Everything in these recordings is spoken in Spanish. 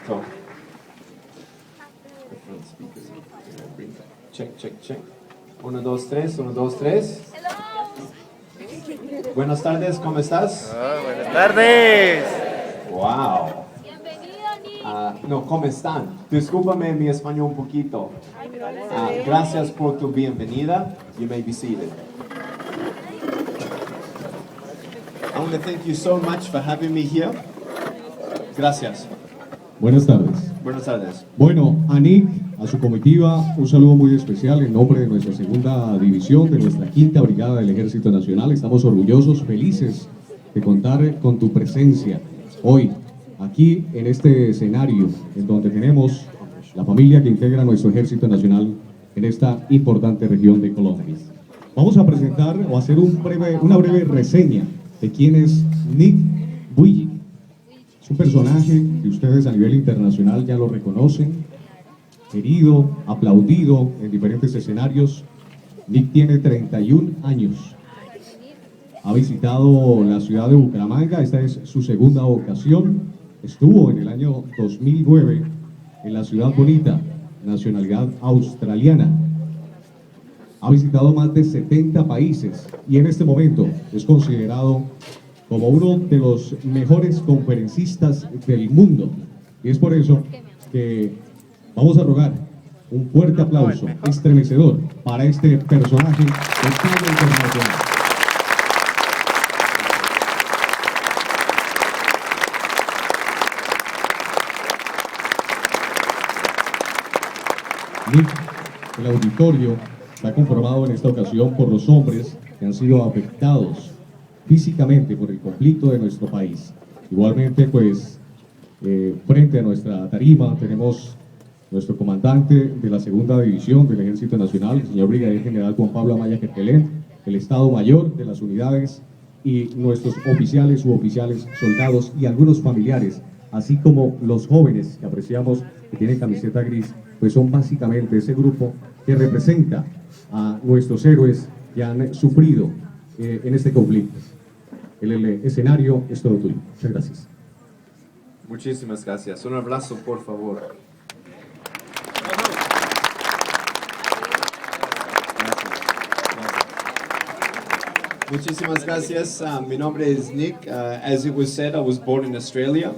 Perfecto. Check, check, check. 1, 2, 3, 1, 2, 3. Buenas tardes, ¿cómo estás? Buenas tardes. Wow. Bienvenido, Nick. No, ¿cómo están? Discúlpame mi español un poquito. Gracias por tu bienvenida. You may be seated. I want to thank you so much for having me here. Gracias. Buenas tardes. Buenas tardes. Bueno, a Nick, a su comitiva, un saludo muy especial en nombre de nuestra segunda división, de nuestra quinta brigada del Ejército Nacional. Estamos orgullosos, felices de contar con tu presencia hoy, aquí en este escenario, en donde tenemos la familia que integra nuestro Ejército Nacional en esta importante región de Colombia. Vamos a presentar o hacer una breve reseña de quién es Nick Buigi. Es un personaje que ustedes a nivel internacional ya lo reconocen, querido, aplaudido en diferentes escenarios. Nick tiene 31 años. Ha visitado la ciudad de Bucaramanga, esta es su segunda ocasión. Estuvo en el año 2009 en la ciudad bonita, nacionalidad australiana. Ha visitado más de 70 países y en este momento es considerado como uno de los mejores conferencistas del mundo. Y es por eso que vamos a rogar un fuerte aplauso estremecedor para este personaje de talla internacional. Nick, el auditorio está conformado en esta ocasión por los hombres que han sido afectados físicamente por el conflicto de nuestro país. Igualmente, pues, frente a nuestra tarima tenemos nuestro comandante de la segunda división del Ejército Nacional, el señor Brigadier General Juan Pablo Amaya Querquelén, el Estado Mayor de las unidades y nuestros oficiales, suboficiales, soldados y algunos familiares, así como los jóvenes que apreciamos que tienen camiseta gris, pues son básicamente ese grupo que representa a nuestros héroes que han sufrido en este conflicto. El escenario es todo tuyo. Muchas gracias. Muchísimas gracias. Un abrazo, por favor. Muchísimas gracias. Mi nombre es Nick. As it was said, I was born in Australia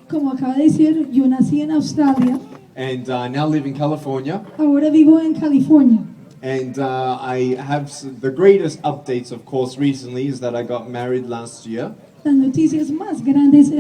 Como acaba de decir, yo nací en Australia, and now live in California. ahora vivo en California. And I have the greatest updates, of course, recently is that I got married last year. Las noticias más grandes,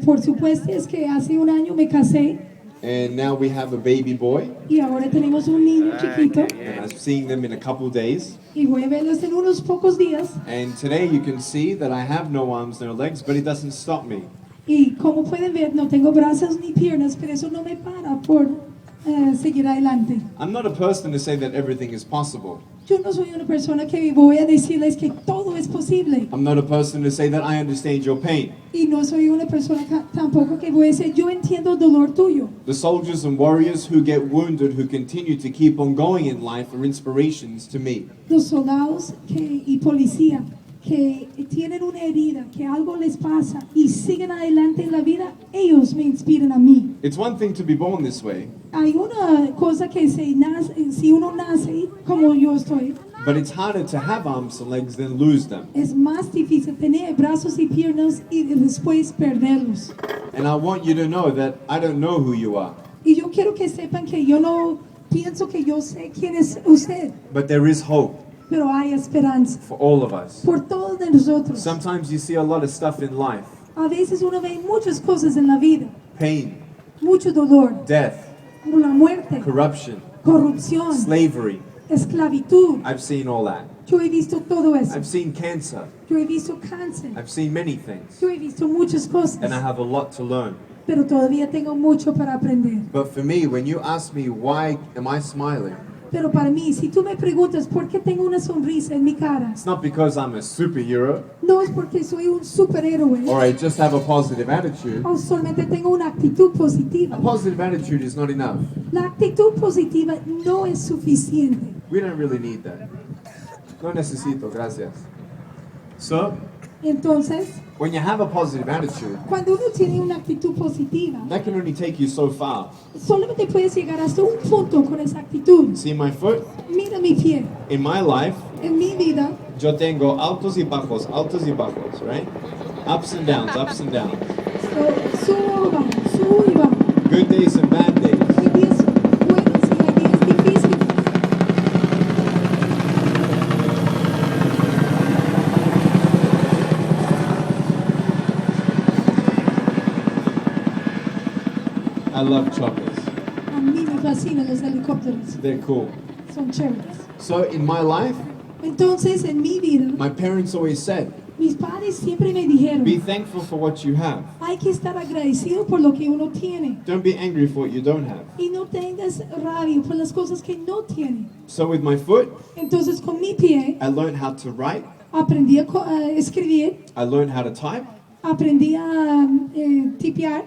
por supuesto, es que hace un año me casé And now we have a baby boy. y ahora tenemos un niño chiquito And I'm seeing them in a couple days. y voy a verlos en unos pocos días. And today you can see that I have no arms, no legs, but it doesn't stop me. Y como pueden ver, no tengo brazos ni piernas, pero eso no me para por seguir adelante. I'm not a person to say that everything is possible. Yo no soy una persona que voy a decirles que todo es posible. I'm not a person to say that I understand your pain. Y no soy una persona tampoco que voy a decir, yo entiendo el dolor tuyo. The soldiers and warriors who get wounded, who continue to keep on going in life, are inspirations to me. Los soldados y policía que tienen una herida, que algo les pasa y siguen adelante en la vida, ellos me inspiran a mí. It's one thing to be born this way, Hay una cosa que si uno nace como yo estoy, but it's harder to have arms and legs than lose them. es más difícil tener brazos y piernas y después perderlos. And I want you to know that I don't know who you are, Y yo quiero que sepan que yo no pienso que yo sé quién es usted, but there is hope pero hay esperanza for all of us. por todos de nosotros. Sometimes you see a lot of stuff in life: A veces uno ve muchas cosas en la vida, pain, mucho dolor, death, la muerte, corruption, corrupción, slavery. esclavitud. I've seen all that. Yo he visto todo eso. I've seen cancer. Yo he visto cáncer. I've seen many things. Yo he visto muchas cosas. And I have a lot to learn. Pero todavía tengo mucho para aprender. But for me, when you ask me why am I smiling, Pero para mí, si tú me preguntas por qué tengo una sonrisa en mi cara, it's not because I'm a superhero no es porque soy un superhéroe or I just have a positive attitude. o solamente tengo una actitud positiva. A positive attitude is not enough. La actitud positiva no es suficiente. We don't really need that. No necesito, gracias. So, Entonces, when you have a positive attitude, cuando uno tiene una actitud positiva, that can only take you so far. solamente puedes llegar hasta un punto con esa actitud. See my foot? Mira mi pie. In my life, En mi vida, yo tengo altos y bajos, right? Ups and downs, ups and downs. subo y bajo, subo y bajo. Good days and bad days. Hay días buenos y hay días difíciles. I love choppers. A mí me fascinan los helicópteros, They're cool. son chéveres. So in my life, Entonces, en mi vida, my parents always said, mis padres siempre me dijeron, be thankful for what you have. hay que estar agradecido por lo que uno tiene Don't be angry for what you don't have. y no tengas rabia por las cosas que no tiene. So with my foot, Entonces, con mi pie, I learned how to write. aprendí a escribir, I learned how to type aprendí a tipear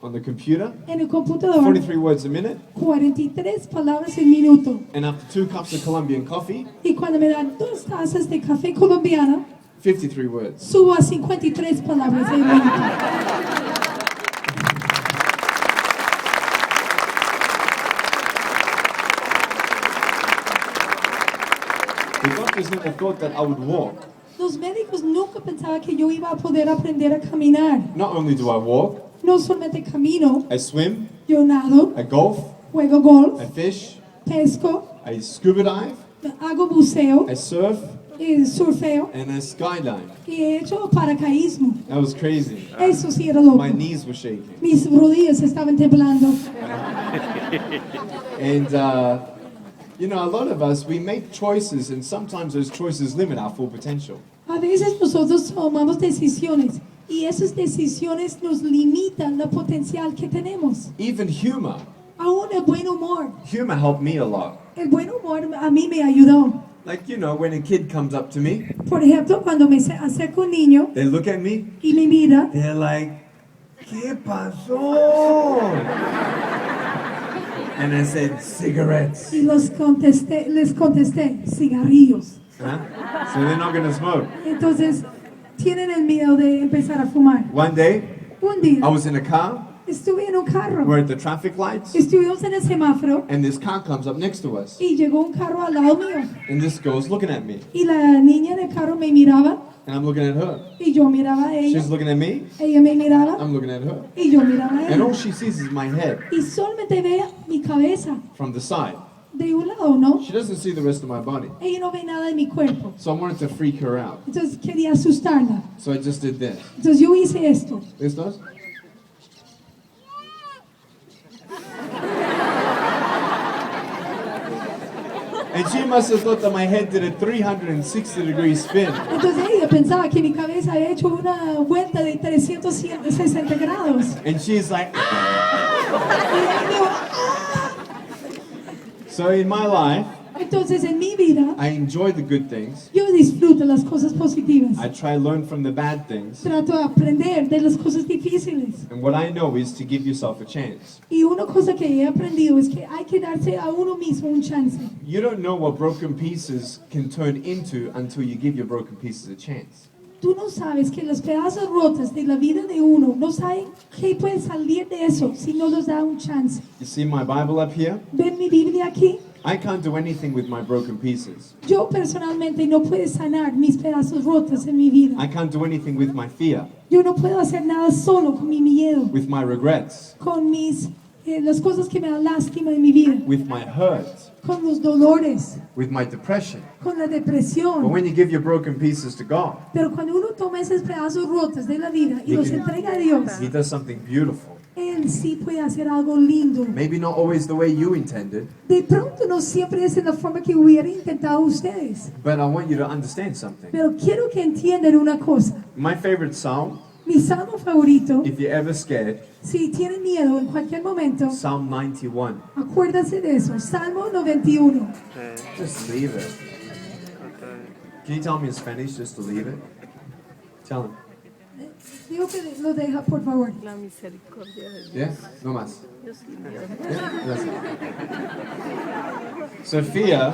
on the computer. en el computador 43 words a minute. 43 palabras en minuto. And after 2 cups of Colombian coffee, Y cuando me dan 2 tazas de café colombiana, 53 words. subo a 53 palabras en minuto. The doctors never thought that I would walk. Los médicos nunca pensaban que yo iba a poder aprender a caminar. Not only do I walk, No solamente camino, I swim, yo nado, I golf, juego golf, I fish, pesco, I scuba dive, hago buceo, I surf, surfeo and I skydive. y he hecho paracaidismo. That was crazy. Eso sí era loco. My knees were shaking. Mis rodillas estaban temblando. And, you know, a lot of us, we make choices, and sometimes those choices limit our full potential. A veces nosotros tomamos decisiones y esas decisiones nos limitan la potencial que tenemos. Even humor. Aún el buen humor. Humor helped me a lot. El buen humor a mí me ayudó. Like, you know, when a kid comes up to me, Por ejemplo, cuando me acerco un niño they look at me, y me mira, they're like, ¿Qué pasó? And I said, cigarettes. y les contesté, cigarrillos. Huh? So they're not gonna smoke. Entonces, tienen el miedo de empezar a fumar. One day, Un día, I was in a car, estuve en un carro, we're at the traffic lights, estuvimos en el semáforo and this car comes up next to us. y llegó un carro al lado mío. And this girl's looking at me, Y la niña del carro me miraba and I'm looking at her. y yo miraba a ella. She's looking at me, Ella me miraba I'm looking at her. y yo miraba a And all ella. she sees is my head Y solamente ve mi cabeza from the side. de un lado, ¿no? She doesn't see the rest of my body. Ella no ve nada de mi cuerpo. So I wanted to freak her out. Entonces quería asustarla. So I just did this. Entonces yo hice esto. ¿Listos? And she must have thought that my head did a 360-degree spin. Entonces ella pensaba que mi cabeza había hecho una vuelta de 360 grados. And she's like, ah! Y ella dijo, "Ah". So in my life, Entonces en mi vida I enjoy the good things. yo disfruto las cosas positivas. I try to learn from the bad things. Trato de aprender de las cosas difíciles. And what I know is to give yourself a chance. Y una cosa que he aprendido es que hay que darse a uno mismo un chance. You don't know what broken pieces can turn into until you give your broken pieces a chance. Tú no sabes que los pedazos rotos de la vida de uno no saben qué puede salir de eso si no los da un chance. You see my Bible up here? ¿Ven mi Biblia aquí? I can't do anything with my broken pieces. Yo personalmente no puedo sanar mis pedazos rotos en mi vida. I can't do anything with my fear, Yo no puedo hacer nada solo con mi miedo, with my regrets, con las cosas que me dan lástima en mi vida, with my hurt, con los dolores, with my depression. con la But depresión. when you give your broken pieces to God, Pero cuando uno toma esos pedazos rotos de la vida y los entrega a Dios, He does something beautiful. Él sí puede hacer algo lindo. Maybe not always the way you intended, De pronto no siempre es en la forma que hubiera intentado ustedes. but I want you to understand something. Pero quiero que entiendan una cosa. My favorite psalm, Mi salmo favorito, if you're ever scared, si tienen miedo en cualquier momento, Psalm 91. acuérdense de eso. Salmo 91. Just leave it. Can you tell me in Spanish just to leave it? Tell him. Digo que lo deja, por favor. La misericordia de Dios. Yeah? No más. So fear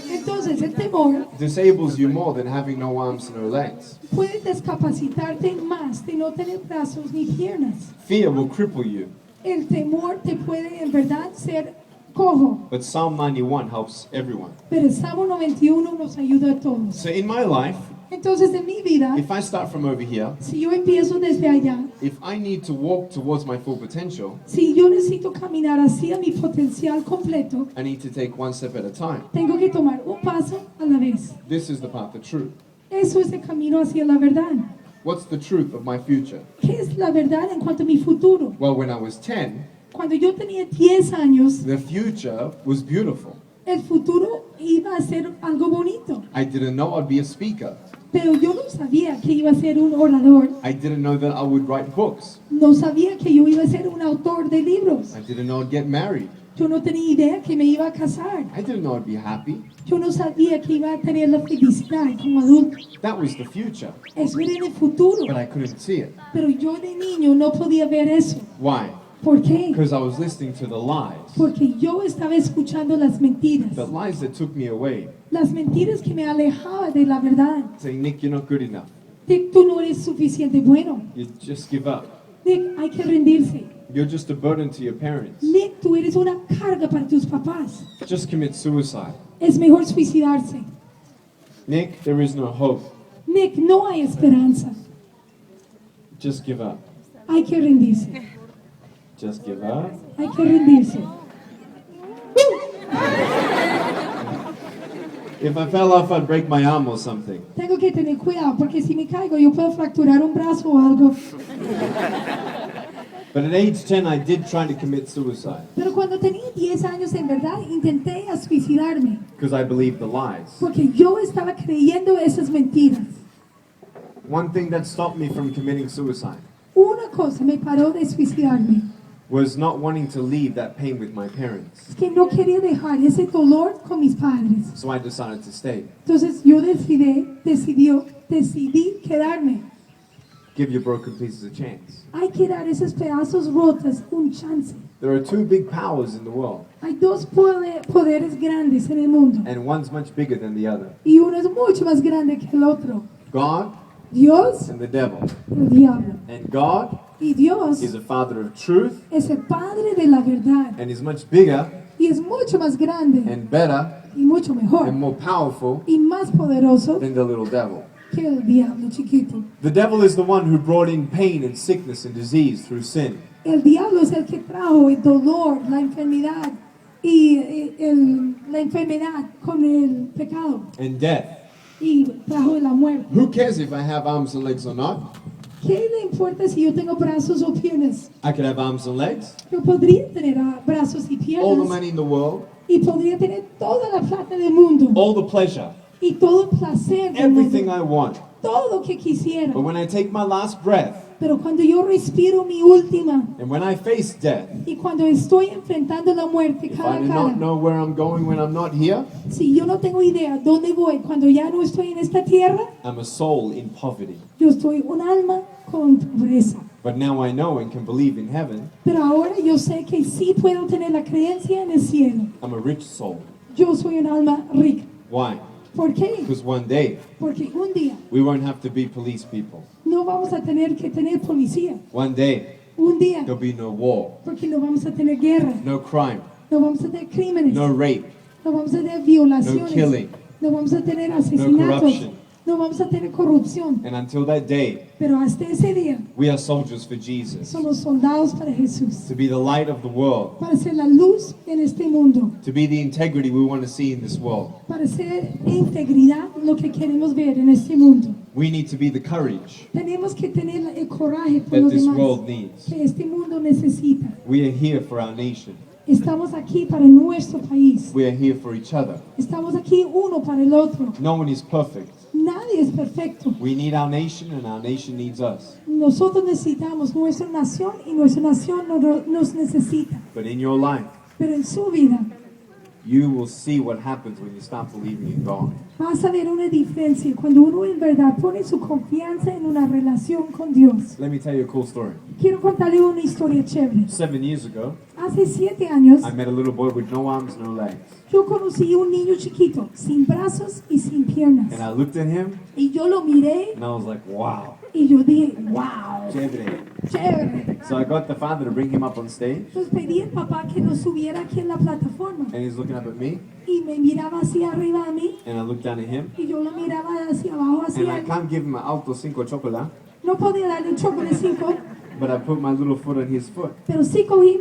Entonces el temor disables you more than having no arms and no legs. puede discapacitarte más de no tener brazos ni piernas. Fear will cripple you. El temor te puede en verdad ser cojo, But Psalm 91 helps everyone. pero el Salmo 91 nos ayuda a todos. So in my life, Entonces en mi vida, if I start from over here, si yo empiezo desde allá, if I need to walk towards my full potential, si yo necesito caminar hacia mi potencial completo, I need to take one step at a time. tengo que tomar un paso a la vez. This is the path of truth. Eso es el camino hacia la verdad. What's the truth of my future? ¿Qué es la verdad en cuanto a mi futuro? Well, when I was 10, Cuando yo tenía 10 años, the future was beautiful. el futuro iba a ser algo bonito, I didn't know I'd be a speaker. pero yo no sabía que iba a ser un orador, I didn't know that I would write books. no sabía que yo iba a ser un autor de libros, I didn't know I'd get married. yo no tenía idea que me iba a casar, I didn't know I'd be happy. yo no sabía que iba a tener la felicidad como adulto. That was the future, Eso era en el futuro, but I couldn't see it. pero yo de niño no podía ver eso. Why? ¿Por qué? Because I was listening to the lies. Porque yo estaba escuchando las mentiras, The lies that took me away. las mentiras que me alejaban de la verdad. Saying, Nick, you're not good enough. Nick, tú no eres suficiente bueno. You just give up. Nick, hay que rendirse. You're just a burden to your parents. Nick, tú eres una carga para tus papás. Just commit suicide. Es mejor suicidarse. Nick, there is no hope. Nick, no hay esperanza. Just give up. Hay que rendirse. Just give up. Hay que rendirse. If I fell off, I'd break my arm or something. Tengo que tener cuidado porque si me caigo yo puedo fracturar un brazo o algo. But at age 10, I did try to commit suicide Pero cuando tenía 10 años en verdad intenté a suicidarme because I believed the lies. porque yo estaba creyendo esas mentiras. One thing that stopped me from committing suicide Una cosa me paró de suicidarme. was not wanting to leave that pain with my parents. Es que no quería dejar ese dolor con mis padres. So I decided to stay. Entonces yo decidí quedarme. Give your broken pieces a chance. Hay que dar esos pedazos rotos un chance. There are two big powers in the world, Hay dos poderes grandes en el mundo and one's much bigger than the other. y uno es mucho más grande que el otro. God Dios and the devil. y el diablo. And God Y Dios is a father of truth es el Padre de la verdad and is much bigger y es mucho más grande and better y mucho mejor and more powerful y más poderoso than the little devil. que el diablo chiquito. The devil is the one who brought in pain and sickness and disease through sin. El diablo es el que trajo el dolor, la enfermedad y la enfermedad con el pecado And death. y trajo la muerte. Who cares if I have arms and legs or not? ¿Qué le importa si yo tengo brazos o piernas? I could have arms and legs, Yo podría tener brazos y all the piernas money in the world, y podría tener toda la plata del mundo all the pleasure, y todo el placer del everything mundo, I want. todo lo que quisiera. But when I take my last breath Pero cuando yo respiro mi última and when I face death, y cuando estoy enfrentando la muerte if cara I a do cara, not know where I'm going when I'm not here, si yo no tengo idea dónde voy cuando ya no estoy en esta tierra, I'm a soul in poverty. yo estoy un alma con pobreza. But now I know and can believe in heaven, Pero ahora yo sé que sí puedo tener la creencia en el cielo. I'm a rich soul. Yo soy un alma rica. Why? ¿Por qué? Because one day Porque un día we won't have to be police people. no vamos a tener que tener policía. One day Un día there'll be no war, porque no vamos a tener guerra, no crime, no vamos a tener crímenes, no rape, no vamos a tener no violaciones, killing. no vamos a tener No asesinatos, corruption. no vamos a tener corrupción. And until that day, Pero hasta ese día we are soldiers for Jesus, somos soldados para Jesús, to be the light of the world, para ser la luz en este mundo, to be the integrity we want to see in this world. para ser integridad lo que queremos ver en este mundo. We need to be the courage Tenemos que tener el coraje por that los this demás world needs. que este mundo necesita. We are here for our nation. Estamos aquí para nuestro país. We are here for each other. Estamos aquí uno para el otro. No one is perfect. Nadie es perfecto. We need our nation and our nation needs us. Nosotros necesitamos nuestra nación y nuestra nación nos necesita. But in your life, Pero en su vida you will see what happens when you start believing in God. Vas a ver una diferencia cuando uno en verdad pone su confianza en una relación con Dios. Let me tell you a cool story. Quiero contarle una historia chévere. 7 years ago, Hace 7 años, I met a little boy with no arms, no legs. yo conocí a un niño chiquito, sin brazos y sin piernas. And I looked at him Y yo lo miré and I was like, wow, y yo dije, wow, chévere. chévere. So I got the father to bring him up on stage, Entonces pedí al papá que nos subiera aquí en la plataforma. and he's looking up at me, Y me miraba hacia arriba a mí and I looked down at him, y yo lo miraba hacia abajo, and hacia I él. can't give him an alto cinco chocolate, No podía darle un chocolate 5, but I put my little foot on his foot, pero sí cogí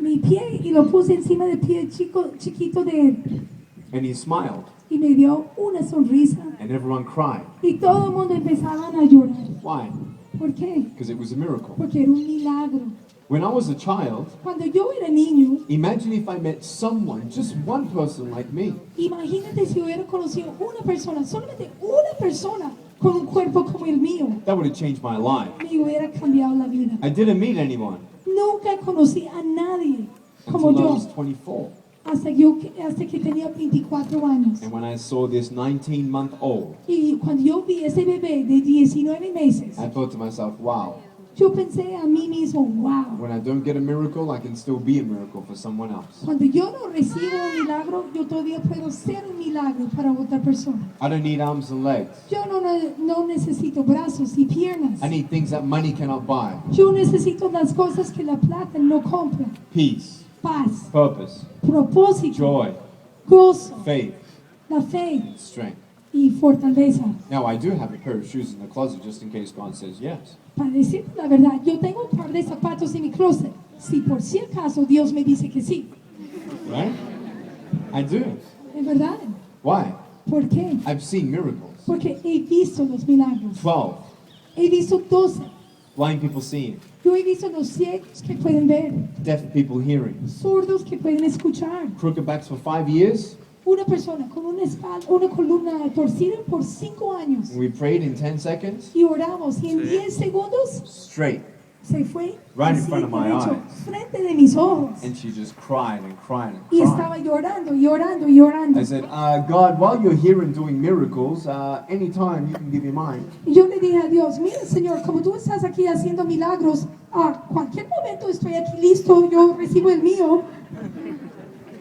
mi pie y lo puse encima del pie chiquito de él. and he smiled, Y me dio una sonrisa. and everyone cried. Y todo el mundo empezaban a llorar. Why? ¿Por qué? Because it was a miracle. Porque era un milagro. When I was a child, Cuando yo era niño, imagine if I met someone, just one person like me. imagínate si hubiera conocido una persona, solamente una persona con un cuerpo como el mío, That would have changed my life. me hubiera cambiado la vida. I didn't meet anyone Nunca conocí a nadie como until I yo was 24. hasta que tenía 24 años. And when I saw this 19-month-old, Y cuando yo vi ese bebé de 19 meses, I thought to myself, wow, yo pensé a mí mismo, wow, when I don't get a miracle, I can still be a miracle for someone else. cuando yo no recibo un milagro, yo todavía puedo ser un milagro para otra persona. I don't need arms and legs. Yo no necesito brazos y piernas. I need things that money cannot buy. Yo necesito las cosas que la plata no compra. Peace, Paz, purpose, propósito, joy, gozo, faith, la fe and strength. y fortaleza. Now, I do have a pair of shoes in the closet just in case God says yes. Para decir la verdad, yo tengo un par de zapatos en mi closet. Si por si acaso Dios me dice que sí. Right? I do. ¿Es verdad? Why? ¿Por qué? I've seen miracles. Porque he visto los milagros. 12. He visto 12. Blind people seeing. Yo he visto los ciegos que pueden ver, Deaf people hearing. sordos que pueden escuchar. Crooked backs for 5 years. Una persona con una espalda, una columna torcida por 5 años. We prayed in 10 seconds. Y oramos y en 10 segundos Straight. se fue Right in así, front of my derecho, eyes. frente de mis ojos. And she just cried and cried and Y cried. estaba llorando, llorando, llorando. I said, God, while you're here and doing miracles, anytime you can give me mine. Y yo le dije a Dios, mira Señor, como tú estás aquí haciendo milagros, a cualquier momento estoy aquí listo, yo recibo el mío.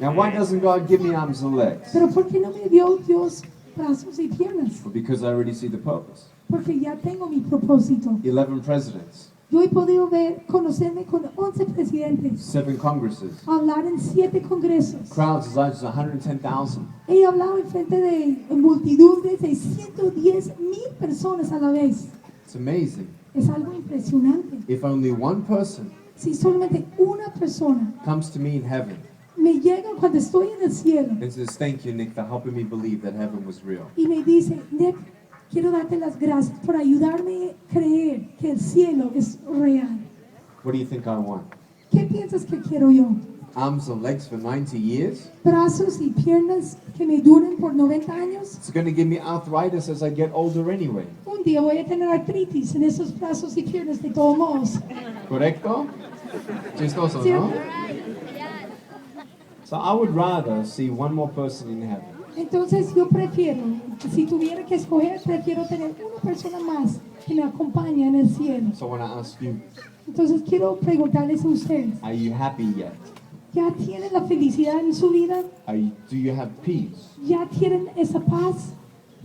Now, why doesn't God give me arms and legs? Pero ¿por qué no me dio Dios brazos y piernas? Well, because I already see the purpose. Porque ya tengo mi propósito. 11 presidents, Yo he podido conocerme con 11 presidentes, 7 congresses, hablar en 7 congresos. crowds as large as 110,000. He hablado en frente de multitudes de 110,000 personas a la vez. It's amazing. Es algo impresionante. If only one person Si solamente una persona comes to me in heaven me llega cuando estoy en el cielo and says, thank you, Nick, for helping me believe that heaven was real. y me dice, Nick, quiero darte las gracias por ayudarme a creer que el cielo es real. What do you think I want? ¿Qué piensas que quiero yo? Arms and legs for 90 years? Brazos y piernas que me duren por 90 años. It's going to give me arthritis as I get older anyway. Un día voy a tener artritis en esos brazos y piernas de todos modos. Correcto? Chistoso, ¿Sí? no? So I would rather see one more person in heaven Entonces yo prefiero, si tuviera que escoger, prefiero tener una persona más que me acompañe en el cielo. So I want to ask you, Entonces quiero preguntarles a ustedes, are you happy yet? ¿ya tienen la felicidad en su vida? Do you have peace? ¿Ya tienen esa paz?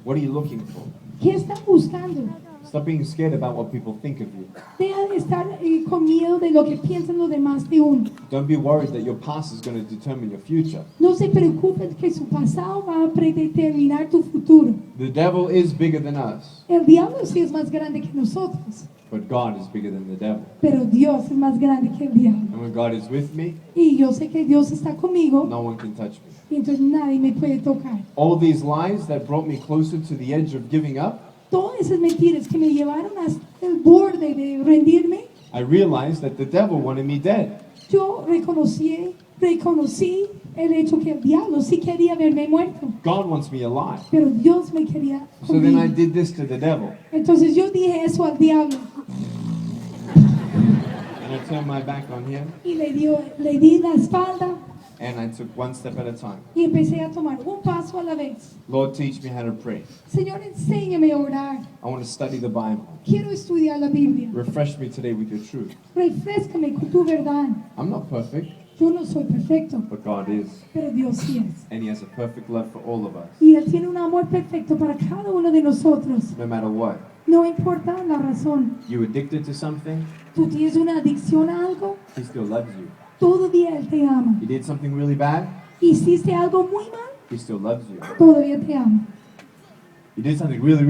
What are you looking for? ¿Qué están buscando? Stop being scared about what people think of you. Deja de estar con miedo de lo que piensan los demás de uno. Don't be worried that your past is going to determine your future. No se preocupen que su pasado va a predeterminar tu futuro. The devil is bigger than us, El diablo sí es más grande que nosotros, but God is bigger than the devil. pero Dios es más grande que el diablo. And when God is with me, Y yo sé que Dios está conmigo no one can touch me. y entonces nadie me puede tocar. All these lies that brought me closer to the edge of giving up, Todas esas mentiras que me llevaron hasta el borde de rendirme, I realized that the devil wanted me dead. yo reconocí el hecho que el diablo sí quería verme muerto, God wants me alive. pero Dios me quería So con then I vida. did this to the devil. Entonces yo dije eso al diablo And I turned my back on him. y le di la espalda And I took one step at a time. Y empecé a tomar un paso a la vez. Lord, teach me how to pray. Señor, enséñame a orar. I want to study the Bible. Quiero estudiar la Biblia. Refresh me today with your truth. Refréscame con tu verdad. I'm not perfect, Yo no soy perfecto, but God is. pero Dios sí es. And He has a perfect love for all of us, Y Él tiene un amor perfecto para cada uno de nosotros. no matter what. No importa la razón. You addicted to something, Tú tienes una adicción a algo, He still loves you. todavía Él te ama. You did something really bad, Hiciste algo muy mal, He still loves you. todavía te ama. You did something really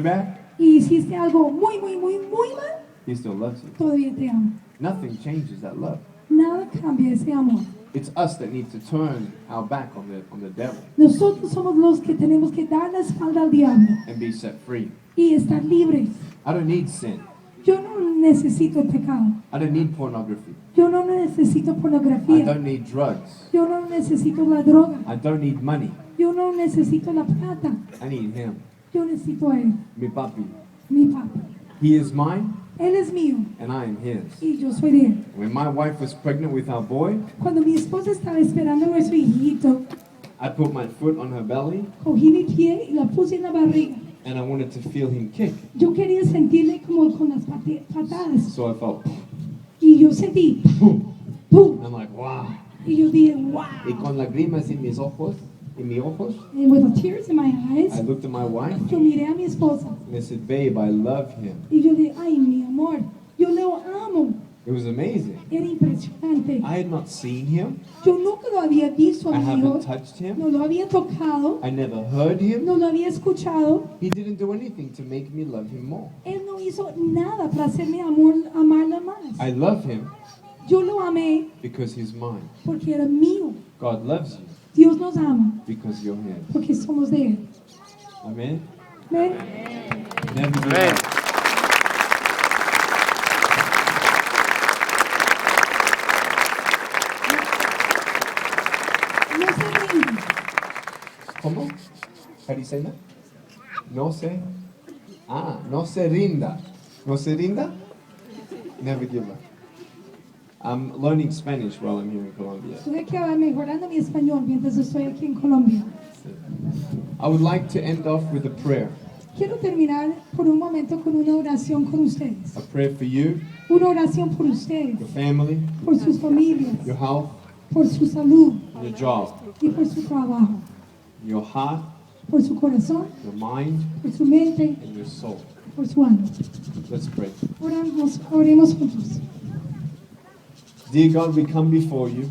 bad, Y hiciste algo muy mal, He still loves you. todavía te ama. Nothing changes that love. Nada cambia ese amor. It's us that need to turn our back on the devil Nosotros somos los que tenemos que dar la espalda al diablo and be set free. y estar libres. I don't need sin. Yo no necesito el pecado. I don't need pornography. Yo no necesito I pornografía. don't need drugs. Yo no necesito la droga. I don't need money. Yo no necesito la plata. I need Him. Yo necesito a Él, Mi papi. mi papá. He is mine Él es mío and I am His. y yo soy de Él. When my wife was pregnant with our boy, Cuando mi esposa estaba esperando a nuestro hijito, I put my foot on her belly cogí mi pie y la puse en la barriga. and I wanted to feel him kick. Yo quería sentirle como con las patadas. So I felt, Y yo sentí, boom. ¡pum! I'm like, wow. Y yo dije, wow. Y con lágrimas en mis ojos, And with tears in my eyes, I looked at my wife yo miré a mi esposa. and I said, babe, I love him. Y yo dije, ay, mi amor, yo le amo. It was amazing. Era impresionante. I had not seen him. Yo nunca lo había visto I a mi hijo. haven't touched him. No lo había tocado. I never heard him. No lo había escuchado. He didn't do anything to make me love him more. Él no hizo nada para hacerme amarla más. I love him Yo lo amé because he's mine. porque era mío. God loves you Dios nos ama because you're his. porque somos de Él. Amen. ¿Ven? Never give Amen. up. No se rindan. ¿Cómo? How do you say that? No se. No se rinda. No se rinda? Never give up. I'm learning Spanish while I'm here in Colombia. Estoy aquí mejorando mi español mientras estoy aquí en Colombia. I would like to end off with a prayer. Quiero terminar por un momento con una oración con ustedes. A prayer for you, Una oración por ustedes, your family, por sus familias, your health, por su salud your job, y por su trabajo, your heart, por su corazón, your mind, por su mente, and your soul. por su alma. Let's pray. Oremos juntos. Dear God, we come before you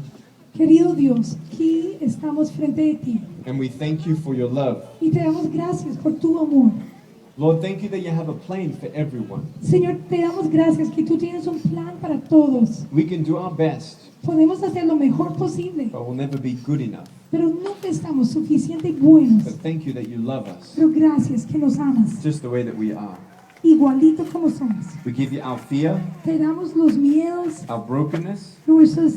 Querido Dios, aquí estamos frente de ti and we thank you for your love. y te damos gracias por tu amor. Lord, thank you that you have a plan for everyone. Señor, te damos gracias que tú tienes un plan para todos. We can do our best, Podemos hacer lo mejor posible, but we'll never be good enough. pero nunca estamos suficientemente buenos. But thank you that you love us Pero gracias que nos amas, just the way that we are. igualito como somos. We give you our fear, Te damos los miedos, our brokenness, nuestros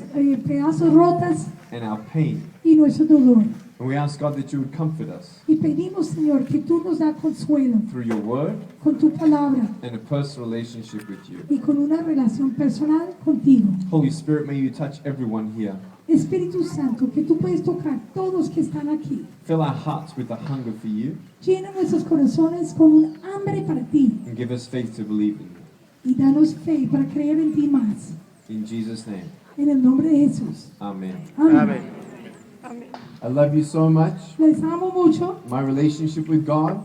pedazos rotas and our pain. y nuestro dolor. And we ask, God, that you would comfort us Y pedimos, Señor, que tú nos da consuelo through your word con tu palabra and a personal relationship with you. y con una relación personal contigo. Holy Spirit, may you touch everyone here. Espíritu Santo, que tú puedes tocar todos que están aquí. Fill our hearts with a hunger for you Llena nuestros corazones con un hambre para ti and give us faith to believe in you. y danos fe para creer en ti más. In Jesus' name, En el nombre de Jesús. amen. Amén. Amén. I love you so much. Les amo mucho. My relationship with God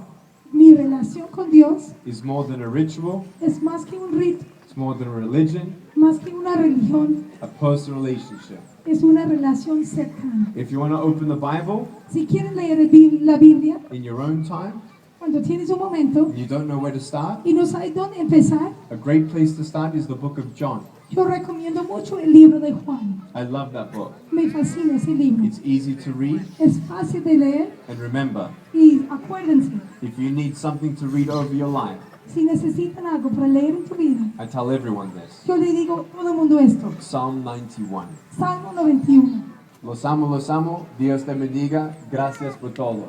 Mi relación con Dios is more than a ritual. es más que un rito, It's more than a religion, más que una religión, a personal relationship. es una relación cercana. If you want to open the Bible Si quieren leer la Biblia, in your own time, cuando tienes un momento and you don't know where to start, y no sabes dónde empezar, a great place to start is the book of John. yo recomiendo mucho el libro de Juan. I love that book. Me fascina ese libro. It's easy to read, Es fácil de leer and remember, y acuérdense, if you need something to read over your life, si necesitan algo para leer en tu vida, I tell everyone this. yo le digo a todo el mundo esto. Psalm 91. Salmo 91. Los amo, Dios te bendiga, gracias por todos.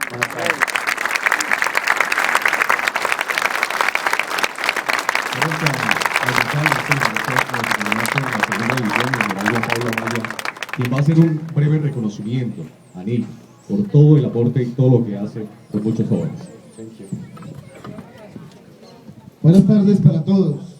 Buenas tardes. Creo que a evitar la segunda división de General Juan Pablo Amaya quien va a hacer un breve reconocimiento a Nick por todo el aporte y todo lo que hace por muchos jóvenes. Thank you. Buenas tardes para todos.